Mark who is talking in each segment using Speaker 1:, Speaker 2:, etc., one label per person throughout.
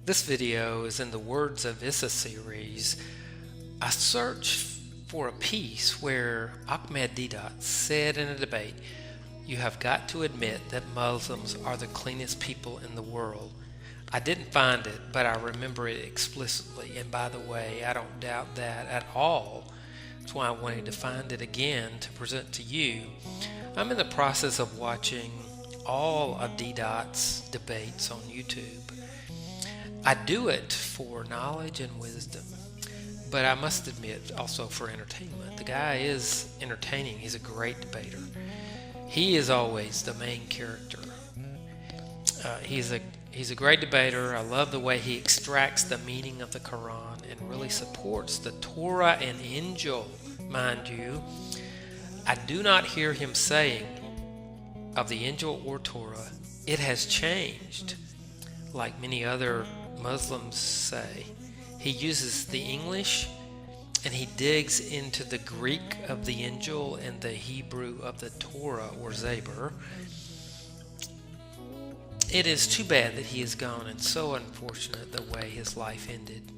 Speaker 1: This video is in the Words of Issa series. I searched for a piece where Ahmed Deedat said in a debate, "You have got to admit that Muslims are the cleanest people in the world." I didn't find it, but I remember it explicitly. And by the way, I don't doubt that at all. That's why I wanted to find it again to present to you. I'm in the process of watching all of Deedat's debates on YouTube. I do it for knowledge and wisdom, but I must admit also for entertainment. The guy is entertaining. He's a great debater. He is always the main character. He's a great debater. I love the way he extracts the meaning of the Quran and really supports the Torah and Injil, mind you. I do not hear him saying of the Injil or Torah, "It has changed," like many other Muslims say. He uses the English and he digs into the Greek of the Injil and the Hebrew of the Torah or Zabur. It is too bad that he is gone, and so unfortunate the way his life ended.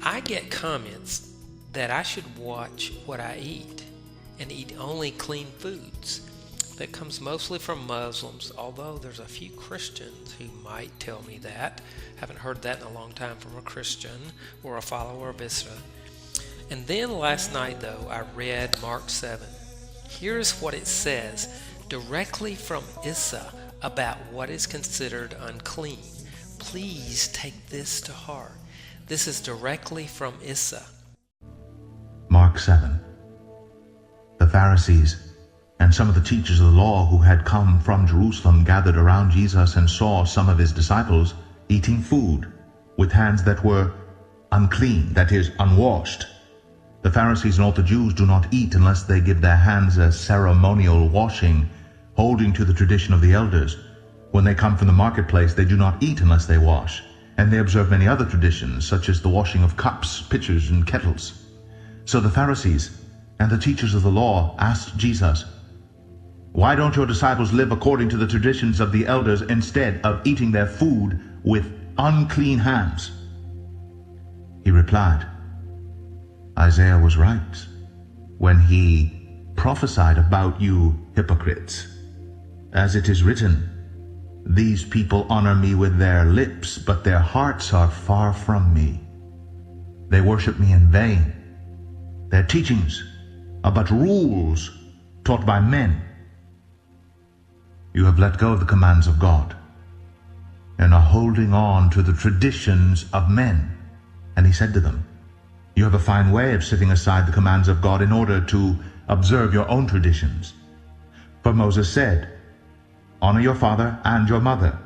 Speaker 1: I get comments that I should watch what I eat and eat only clean foods. That comes mostly from Muslims, although there's a few Christians who might tell me that. Haven't heard that in a long time from a Christian or a follower of Issa. And then last night, though, I read Mark 7. Here's what it says directly from Issa about what is considered unclean. Please take this to heart. This is directly from Issa.
Speaker 2: Mark 7. The Pharisees and some of the teachers of the law who had come from Jerusalem gathered around Jesus and saw some of his disciples eating food with hands that were unclean, that is, unwashed. The Pharisees and all the Jews do not eat unless they give their hands a ceremonial washing, holding to the tradition of the elders. When they come from the marketplace, they do not eat unless they wash, and they observe many other traditions, such as the washing of cups, pitchers, and kettles. So the Pharisees and the teachers of the law asked Jesus, "Why don't your disciples live according to the traditions of the elders instead of eating their food with unclean hands?" He replied, "Isaiah was right when he prophesied about you hypocrites. As it is written, these people honor me with their lips, but their hearts are far from me. They worship me in vain. Their teachings are but rules taught by men. You have let go of the commands of God and are holding on to the traditions of men." And he said to them, "You have a fine way of setting aside the commands of God in order to observe your own traditions. For Moses said, 'Honor your father and your mother,'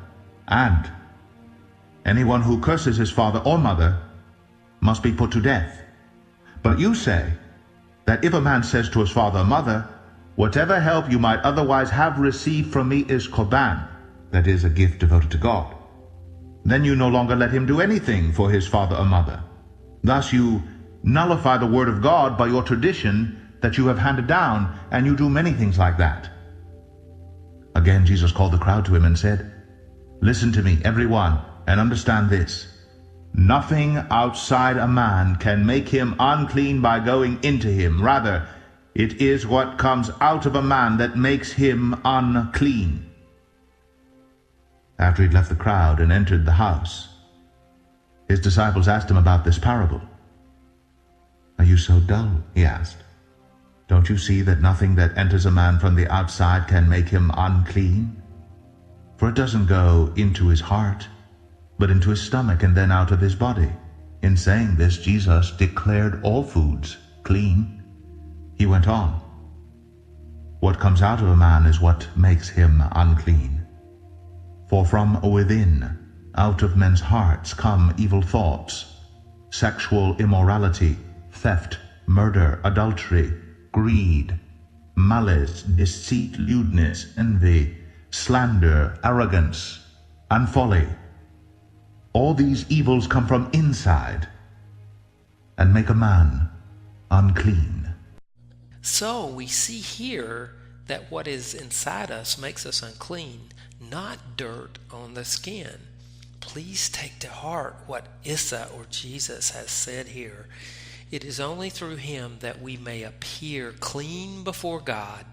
Speaker 2: and 'Anyone who curses his father or mother must be put to death.' But you say that if a man says to his father or mother, 'Whatever help you might otherwise have received from me is korban,' that is, a gift devoted to God, then you no longer let him do anything for his father or mother. Thus you nullify the word of God by your tradition that you have handed down, and you do many things like that." Again Jesus called the crowd to him and said, "Listen to me, everyone, and understand this. Nothing outside a man can make him unclean by going into him. Rather, it is what comes out of a man that makes him unclean." After he'd left the crowd and entered the house, his disciples asked him about this parable. "Are you so dull?" he asked. "Don't you see that nothing that enters a man from the outside can make him unclean? For it doesn't go into his heart, but into his stomach and then out of his body." In saying this, Jesus declared all foods clean. He went on, "What comes out of a man is what makes him unclean. For from within, out of men's hearts, come evil thoughts, sexual immorality, theft, murder, adultery, greed, malice, deceit, lewdness, envy, slander, arrogance, and folly. All these evils come from inside and make a man unclean."
Speaker 1: So we see here that what is inside us makes us unclean, not dirt on the skin. please take to heart what Isa or Jesus has said here. It is only through him that we may appear clean before God